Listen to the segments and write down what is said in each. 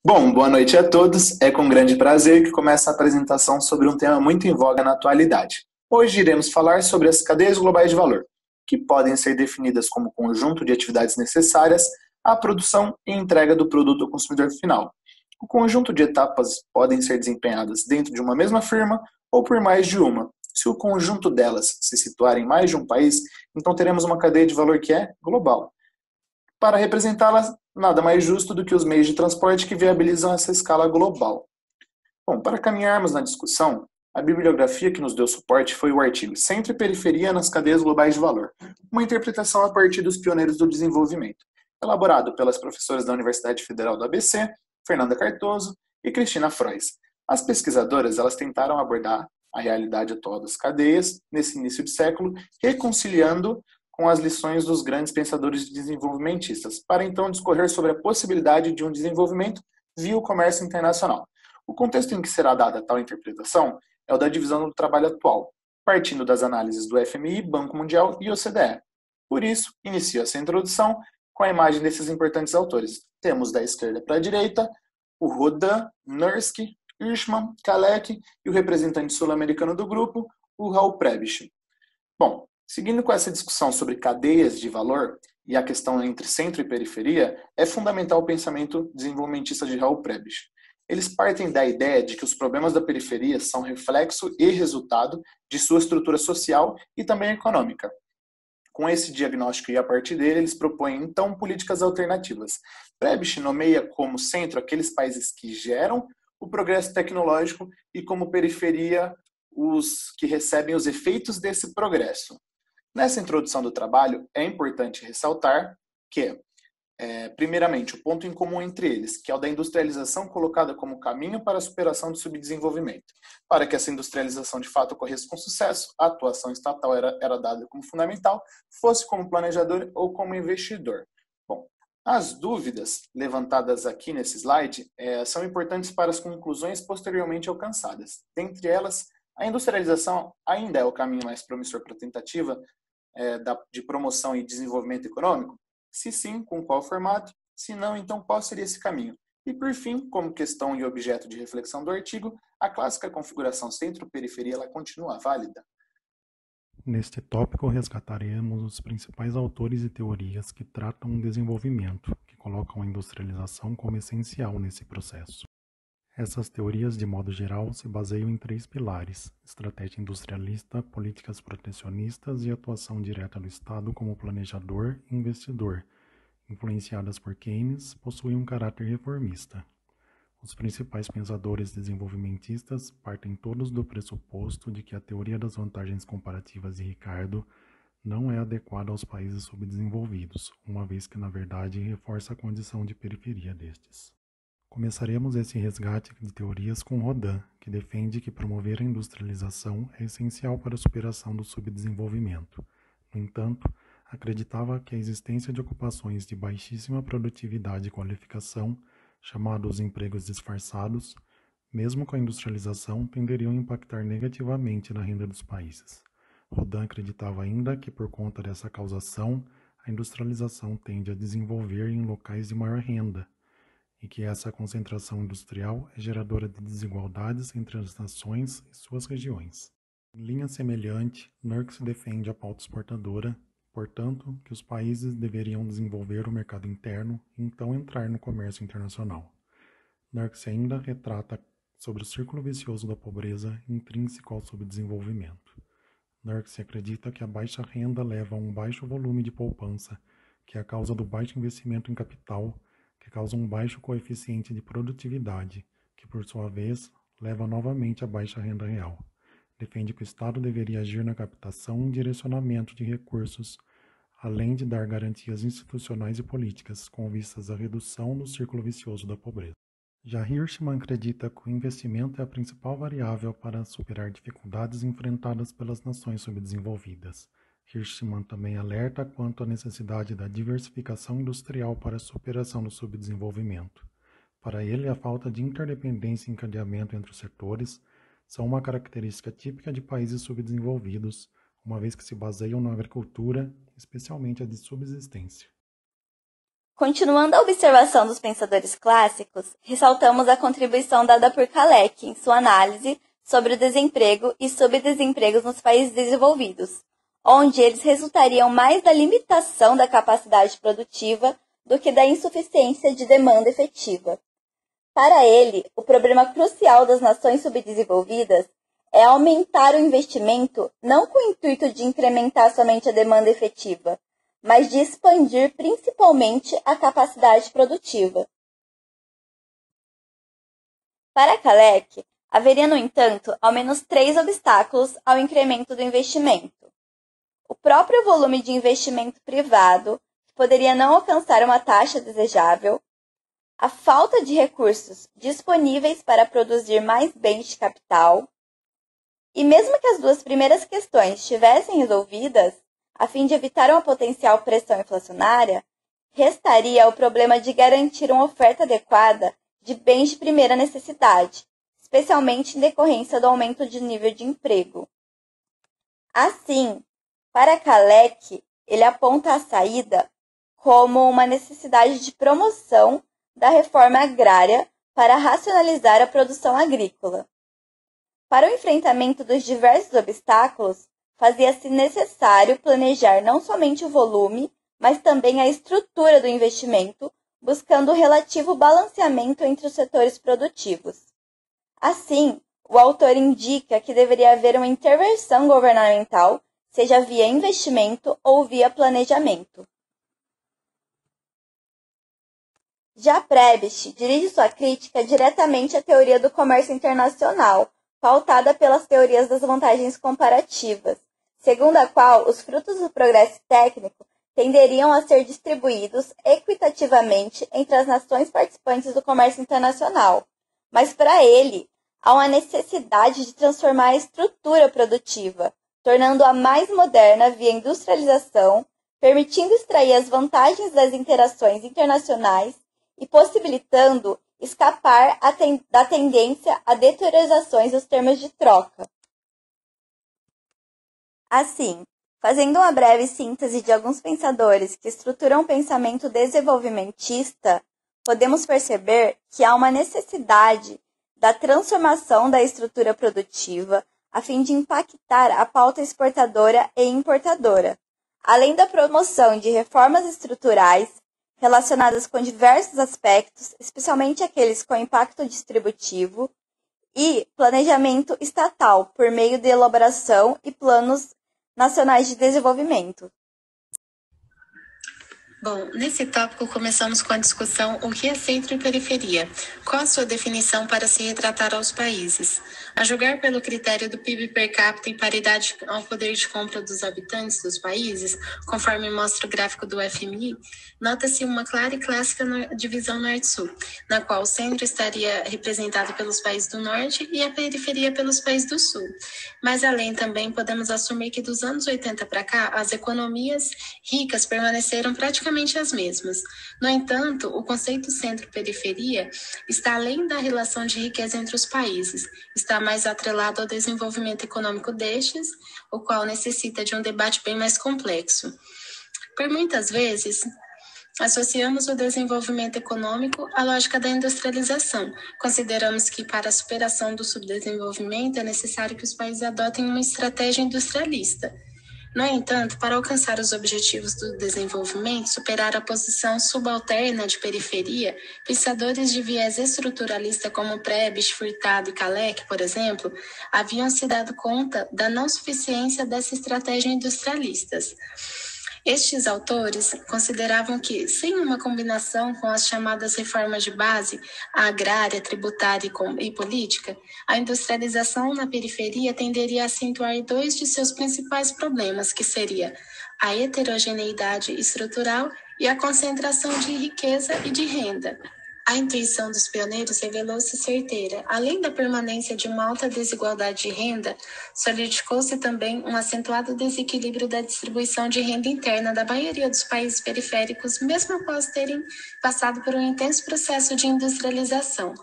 Bom, boa noite a todos. É com grande prazer que começa a apresentação sobre um tema muito em voga na atualidade. Hoje iremos falar sobre as cadeias globais de valor, que podem ser definidas como conjunto de atividades necessárias à produção e entrega do produto ao consumidor final. O conjunto de etapas podem ser desempenhadas dentro de uma mesma firma ou por mais de uma. Se o conjunto delas se situar em mais de um país, então teremos uma cadeia de valor que é global. Para representá-las, nada mais justo do que os meios de transporte que viabilizam essa escala global. Bom, para caminharmos na discussão, a bibliografia que nos deu suporte foi o artigo Centro e Periferia nas Cadeias Globais de Valor, uma interpretação a partir dos pioneiros do desenvolvimento, elaborado pelas professoras da Universidade Federal do ABC, Fernanda Cartoso e Cristina Frois. As pesquisadoras elas tentaram abordar a realidade atual das cadeias nesse início de século, reconciliando com as lições dos grandes pensadores desenvolvimentistas, para então discorrer sobre a possibilidade de um desenvolvimento via o comércio internacional. O contexto em que será dada tal interpretação é o da divisão do trabalho atual, partindo das análises do FMI, Banco Mundial e OCDE. Por isso, inicio essa introdução com a imagem desses importantes autores. Temos da esquerda para a direita o Rodin, Nursky, Hirschman, Kalec e o representante sul-americano do grupo, o Raul Prebisch. Bom, seguindo com essa discussão sobre cadeias de valor e a questão entre centro e periferia, é fundamental o pensamento desenvolvimentista de Raul Prebisch. Eles partem da ideia de que os problemas da periferia são reflexo e resultado de sua estrutura social e também econômica. Com esse diagnóstico e a partir dele, eles propõem então políticas alternativas. Prebisch nomeia como centro aqueles países que geram o progresso tecnológico e como periferia os que recebem os efeitos desse progresso. Nessa introdução do trabalho, é importante ressaltar que, primeiramente, o ponto em comum entre eles, que é o da industrialização colocada como caminho para a superação do subdesenvolvimento. Para que essa industrialização de fato ocorresse com sucesso, a atuação estatal era dada como fundamental, fosse como planejador ou como investidor. Bom, as dúvidas levantadas aqui nesse slide são importantes para as conclusões posteriormente alcançadas. Dentre elas, a industrialização ainda é o caminho mais promissor para a tentativa de promoção e desenvolvimento econômico? Se sim, com qual formato? Se não, então qual seria esse caminho? E por fim, como questão e objeto de reflexão do artigo, a clássica configuração centro-periferia ela continua válida? Neste tópico, resgataremos os principais autores e teorias que tratam o desenvolvimento, que colocam a industrialização como essencial nesse processo. Essas teorias, de modo geral, se baseiam em três pilares: estratégia industrialista, políticas protecionistas e atuação direta do Estado como planejador e investidor, influenciadas por Keynes, possuem um caráter reformista. Os principais pensadores desenvolvimentistas partem todos do pressuposto de que a teoria das vantagens comparativas de Ricardo não é adequada aos países subdesenvolvidos, uma vez que, na verdade, reforça a condição de periferia destes. Começaremos esse resgate de teorias com Rodin, que defende que promover a industrialização é essencial para a superação do subdesenvolvimento. No entanto, acreditava que a existência de ocupações de baixíssima produtividade e qualificação, chamados empregos disfarçados, mesmo com a industrialização, tenderiam a impactar negativamente na renda dos países. Rodin acreditava ainda que, por conta dessa causação, a industrialização tende a desenvolver em locais de maior renda, e que essa concentração industrial é geradora de desigualdades entre as nações e suas regiões. Em linha semelhante, Nurks defende a pauta exportadora, portanto, que os países deveriam desenvolver o mercado interno e então entrar no comércio internacional. Nurks ainda retrata sobre o círculo vicioso da pobreza intrínseco ao subdesenvolvimento. Nurks acredita que a baixa renda leva a um baixo volume de poupança, que é a causa do baixo investimento em capital, que causa um baixo coeficiente de produtividade, que por sua vez leva novamente a baixa renda real. Defende que o Estado deveria agir na captação e direcionamento de recursos, além de dar garantias institucionais e políticas com vistas à redução do círculo vicioso da pobreza. Já Hirschman acredita que o investimento é a principal variável para superar dificuldades enfrentadas pelas nações subdesenvolvidas. Hirschman também alerta quanto à necessidade da diversificação industrial para a superação do subdesenvolvimento. Para ele, a falta de interdependência e encadeamento entre os setores são uma característica típica de países subdesenvolvidos, uma vez que se baseiam na agricultura, especialmente a de subsistência. Continuando a observação dos pensadores clássicos, ressaltamos a contribuição dada por Kalecki em sua análise sobre o desemprego e subdesempregos nos países desenvolvidos, onde eles resultariam mais da limitação da capacidade produtiva do que da insuficiência de demanda efetiva. Para ele, o problema crucial das nações subdesenvolvidas é aumentar o investimento não com o intuito de incrementar somente a demanda efetiva, mas de expandir principalmente a capacidade produtiva. Para Kalecki, haveria, no entanto, ao menos 3 obstáculos ao incremento do investimento. O próprio volume de investimento privado, que poderia não alcançar uma taxa desejável, a falta de recursos disponíveis para produzir mais bens de capital, e mesmo que as 2 primeiras questões estivessem resolvidas, a fim de evitar uma potencial pressão inflacionária, restaria o problema de garantir uma oferta adequada de bens de primeira necessidade, especialmente em decorrência do aumento de nível de emprego. Assim, para Kalecki, ele aponta a saída como uma necessidade de promoção da reforma agrária para racionalizar a produção agrícola. Para o enfrentamento dos diversos obstáculos, fazia-se necessário planejar não somente o volume, mas também a estrutura do investimento, buscando o relativo balanceamento entre os setores produtivos. Assim, o autor indica que deveria haver uma intervenção governamental, seja via investimento ou via planejamento. Já Prebisch dirige sua crítica diretamente à teoria do comércio internacional, pautada pelas teorias das vantagens comparativas, segundo a qual os frutos do progresso técnico tenderiam a ser distribuídos equitativamente entre as nações participantes do comércio internacional. Mas para ele, há uma necessidade de transformar a estrutura produtiva, tornando-a mais moderna via industrialização, permitindo extrair as vantagens das interações internacionais e possibilitando escapar da tendência a deteriorizações dos termos de troca. Assim, fazendo uma breve síntese de alguns pensadores que estruturam o pensamento desenvolvimentista, podemos perceber que há uma necessidade da transformação da estrutura produtiva a fim de impactar a pauta exportadora e importadora, além da promoção de reformas estruturais relacionadas com diversos aspectos, especialmente aqueles com impacto distributivo, e planejamento estatal, por meio de elaboração e planos nacionais de desenvolvimento. Bom, nesse tópico começamos com a discussão o que é centro e periferia, qual a sua definição para se retratar aos países. A julgar pelo critério do PIB per capita em paridade ao poder de compra dos habitantes dos países, conforme mostra o gráfico do FMI, nota-se uma clara e clássica divisão norte-sul, na qual o centro estaria representado pelos países do norte e a periferia pelos países do sul. Mais além também podemos assumir que dos anos 80 para cá, as economias ricas permaneceram praticamente as mesmas. No entanto, o conceito centro-periferia está além da relação de riqueza entre os países, está mais atrelado ao desenvolvimento econômico destes, o qual necessita de um debate bem mais complexo. Por muitas vezes, associamos o desenvolvimento econômico à lógica da industrialização. Consideramos que para a superação do subdesenvolvimento é necessário que os países adotem uma estratégia industrialista. No entanto, para alcançar os objetivos do desenvolvimento, superar a posição subalterna de periferia, pensadores de viés estruturalista como Prebisch, Furtado e Kalecki, por exemplo, haviam se dado conta da não suficiência dessa estratégia industrialistas. Estes autores consideravam que, sem uma combinação com as chamadas reformas de base, a agrária, tributária e política, a industrialização na periferia tenderia a acentuar 2 de seus principais problemas, que seria a heterogeneidade estrutural e a concentração de riqueza e de renda. A intuição dos pioneiros revelou-se certeira. Além da permanência de uma alta desigualdade de renda, solidificou-se também um acentuado desequilíbrio da distribuição de renda interna da maioria dos países periféricos, mesmo após terem passado por um intenso processo de industrialização.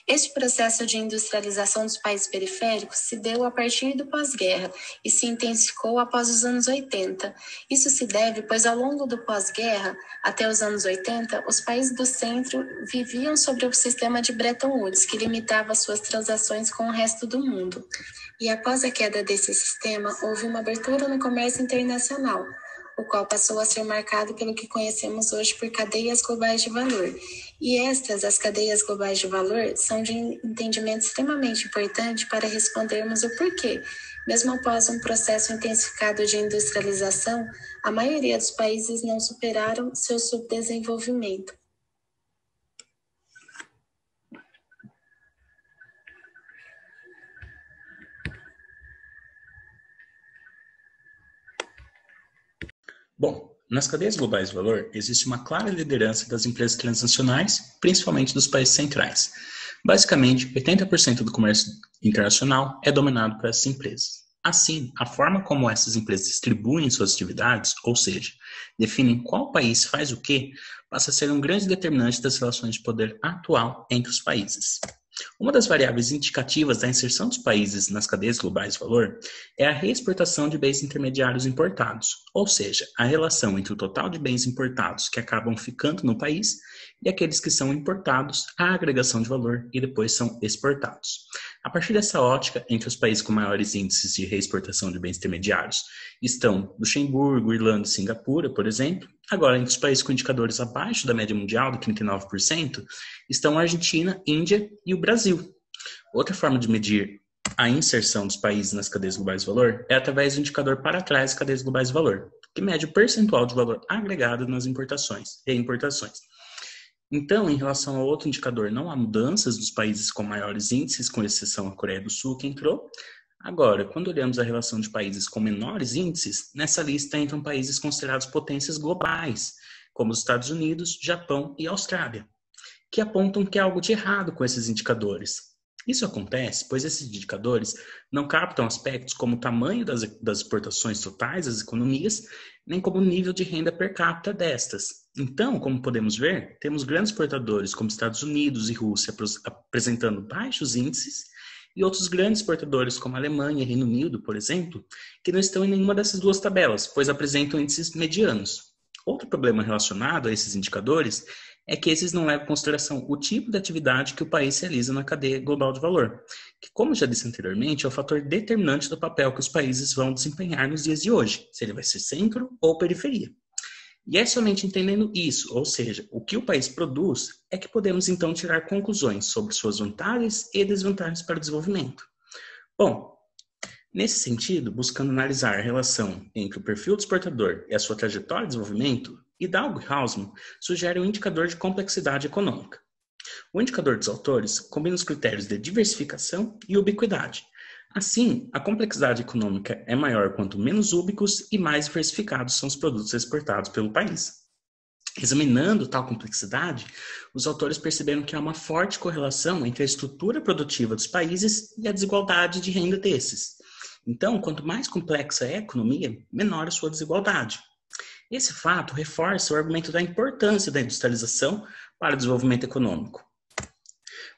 Este processo de industrialização dos países periféricos se deu a partir do pós-guerra e se intensificou após os anos 80. Isso se deve, pois ao longo do pós-guerra, até os anos 80, os países do centro viviam sobre o sistema de Bretton Woods, que limitava suas transações com o resto do mundo. E após a queda desse sistema, houve uma abertura no comércio internacional, o qual passou a ser marcado pelo que conhecemos hoje por cadeias globais de valor. E as cadeias globais de valor, são de entendimento extremamente importante para respondermos o porquê. Mesmo após um processo intensificado de industrialização, a maioria dos países não superaram seu subdesenvolvimento. Bom, nas cadeias globais de valor, existe uma clara liderança das empresas transnacionais, principalmente dos países centrais. Basicamente, 80% do comércio internacional é dominado por essas empresas. Assim, a forma como essas empresas distribuem suas atividades, ou seja, definem qual país faz o quê, passa a ser um grande determinante das relações de poder atual entre os países. Uma das variáveis indicativas da inserção dos países nas cadeias globais de valor é a reexportação de bens intermediários importados, ou seja, a relação entre o total de bens importados que acabam ficando no país e aqueles que são importados, a agregação de valor e depois são exportados. A partir dessa ótica, entre os países com maiores índices de reexportação de bens intermediários estão Luxemburgo, Irlanda e Singapura, por exemplo. Agora, entre os países com indicadores abaixo da média mundial, de 39%, estão a Argentina, Índia e o Brasil. Outra forma de medir a inserção dos países nas cadeias globais de valor é através do indicador para trás das cadeias globais de valor, que mede o percentual de valor agregado nas importações e importações. Então, em relação ao outro indicador, não há mudanças dos países com maiores índices, com exceção a Coreia do Sul, que entrou. Agora, quando olhamos a relação de países com menores índices, nessa lista entram países considerados potências globais, como os Estados Unidos, Japão e Austrália, que apontam que há algo de errado com esses indicadores. Isso acontece pois esses indicadores não captam aspectos como o tamanho das exportações totais das economias, nem como o nível de renda per capita destas. Então, como podemos ver, temos grandes exportadores como Estados Unidos e Rússia apresentando baixos índices e outros grandes exportadores como Alemanha e Reino Unido, por exemplo, que não estão em nenhuma dessas duas tabelas, pois apresentam índices medianos. Outro problema relacionado a esses indicadores é que esses não levam em consideração o tipo de atividade que o país realiza na cadeia global de valor, que, como já disse anteriormente, é o fator determinante do papel que os países vão desempenhar nos dias de hoje, se ele vai ser centro ou periferia. E é somente entendendo isso, ou seja, o que o país produz, é que podemos então tirar conclusões sobre suas vantagens e desvantagens para o desenvolvimento. Bom, nesse sentido, buscando analisar a relação entre o perfil do exportador e a sua trajetória de desenvolvimento, Hidalgo e Hausmann sugerem um indicador de complexidade econômica. O indicador dos autores combina os critérios de diversificação e ubiquidade. Assim, a complexidade econômica é maior quanto menos úbicos e mais diversificados são os produtos exportados pelo país. Examinando tal complexidade, os autores perceberam que há uma forte correlação entre a estrutura produtiva dos países e a desigualdade de renda desses. Então, quanto mais complexa é a economia, menor a sua desigualdade. Esse fato reforça o argumento da importância da industrialização para o desenvolvimento econômico.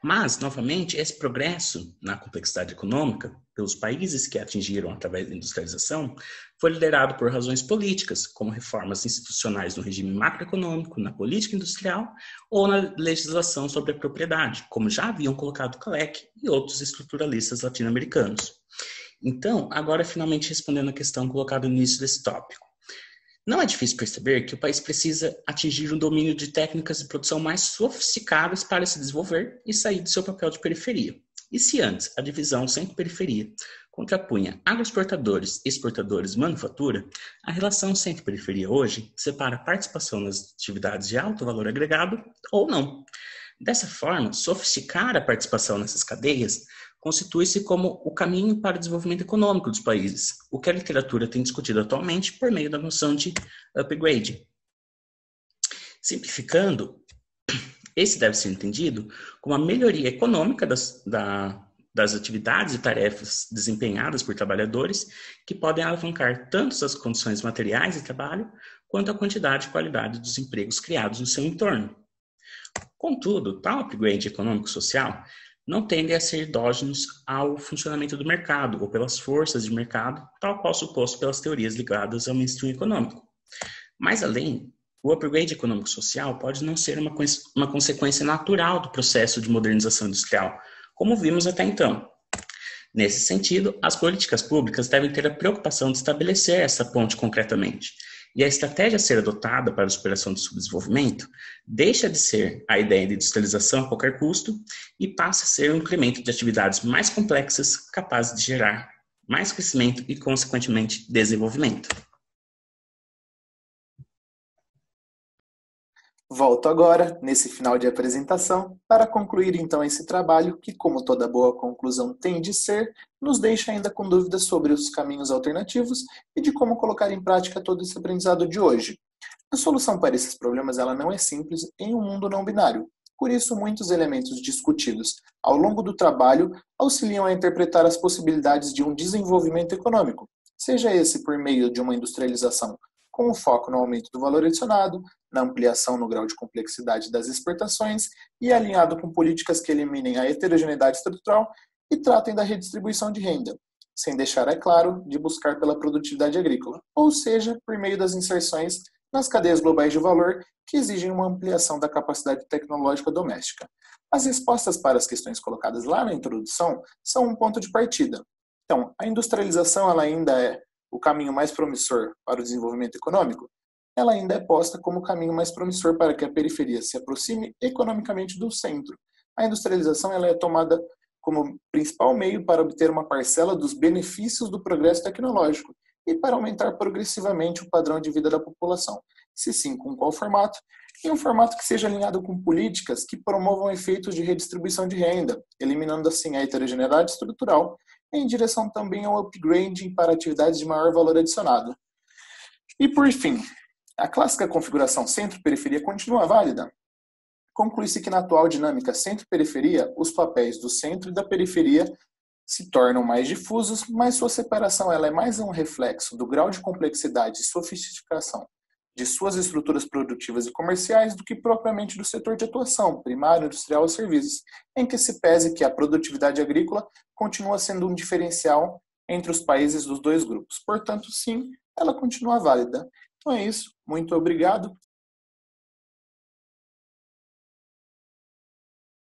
Mas, novamente, esse progresso na complexidade econômica, pelos países que a atingiram através da industrialização, foi liderado por razões políticas, como reformas institucionais no regime macroeconômico, na política industrial ou na legislação sobre a propriedade, como já haviam colocado Kalecki e outros estruturalistas latino-americanos. Então, agora finalmente respondendo a questão colocada no início desse tópico. Não é difícil perceber que o país precisa atingir um domínio de técnicas de produção mais sofisticadas para se desenvolver e sair do seu papel de periferia. E se antes a divisão centro-periferia contrapunha agroexportadores e exportadores de manufatura, a relação centro-periferia hoje separa a participação nas atividades de alto valor agregado ou não. Dessa forma, sofisticar a participação nessas cadeias constitui-se como o caminho para o desenvolvimento econômico dos países, o que a literatura tem discutido atualmente por meio da noção de upgrade. Simplificando, Esse deve ser entendido como a melhoria econômica das atividades e tarefas desempenhadas por trabalhadores que podem alavancar tanto as condições materiais de trabalho quanto a quantidade e qualidade dos empregos criados no seu entorno. Contudo, tal upgrade econômico-social não tendem a ser endógenos ao funcionamento do mercado ou pelas forças de mercado, tal qual suposto pelas teorias ligadas ao mainstream econômico. Mais além, o upgrade econômico-social pode não ser uma consequência natural do processo de modernização industrial, como vimos até então. Nesse sentido, as políticas públicas devem ter a preocupação de estabelecer essa ponte concretamente. E a estratégia a ser adotada para a superação do subdesenvolvimento deixa de ser a ideia de industrialização a qualquer custo e passa a ser um incremento de atividades mais complexas capazes de gerar mais crescimento e, consequentemente, desenvolvimento. Volto agora, nesse final de apresentação, para concluir então esse trabalho que, como toda boa conclusão tem de ser, nos deixa ainda com dúvidas sobre os caminhos alternativos e de como colocar em prática todo esse aprendizado de hoje. A solução para esses problemas ela não é simples em um mundo não binário. Por isso, muitos elementos discutidos ao longo do trabalho auxiliam a interpretar as possibilidades de um desenvolvimento econômico, seja esse por meio de uma industrialização com o foco no aumento do valor adicionado, na ampliação no grau de complexidade das exportações e alinhado com políticas que eliminem a heterogeneidade estrutural e tratem da redistribuição de renda, sem deixar, é claro, de buscar pela produtividade agrícola, ou seja, por meio das inserções nas cadeias globais de valor que exigem uma ampliação da capacidade tecnológica doméstica. As respostas para as questões colocadas lá na introdução são um ponto de partida. Então, a industrialização ela ainda é o caminho mais promissor para o desenvolvimento econômico? Ela ainda é posta como o caminho mais promissor para que a periferia se aproxime economicamente do centro. A industrialização ela é tomada como principal meio para obter uma parcela dos benefícios do progresso tecnológico e para aumentar progressivamente o padrão de vida da população. Se sim, com qual formato? Em um formato que seja alinhado com políticas que promovam efeitos de redistribuição de renda, eliminando assim a heterogeneidade estrutural, em direção também ao upgrading para atividades de maior valor adicionado. E por fim, a clássica configuração centro-periferia continua válida? Conclui-se que na atual dinâmica centro-periferia, os papéis do centro e da periferia se tornam mais difusos, mas sua separação ela é mais um reflexo do grau de complexidade e sofisticação de suas estruturas produtivas e comerciais do que propriamente do setor de atuação, primário, industrial ou serviços, em que se pese que a produtividade agrícola continua sendo um diferencial entre os países dos dois grupos. Portanto, sim, ela continua válida. Então é isso. Muito obrigado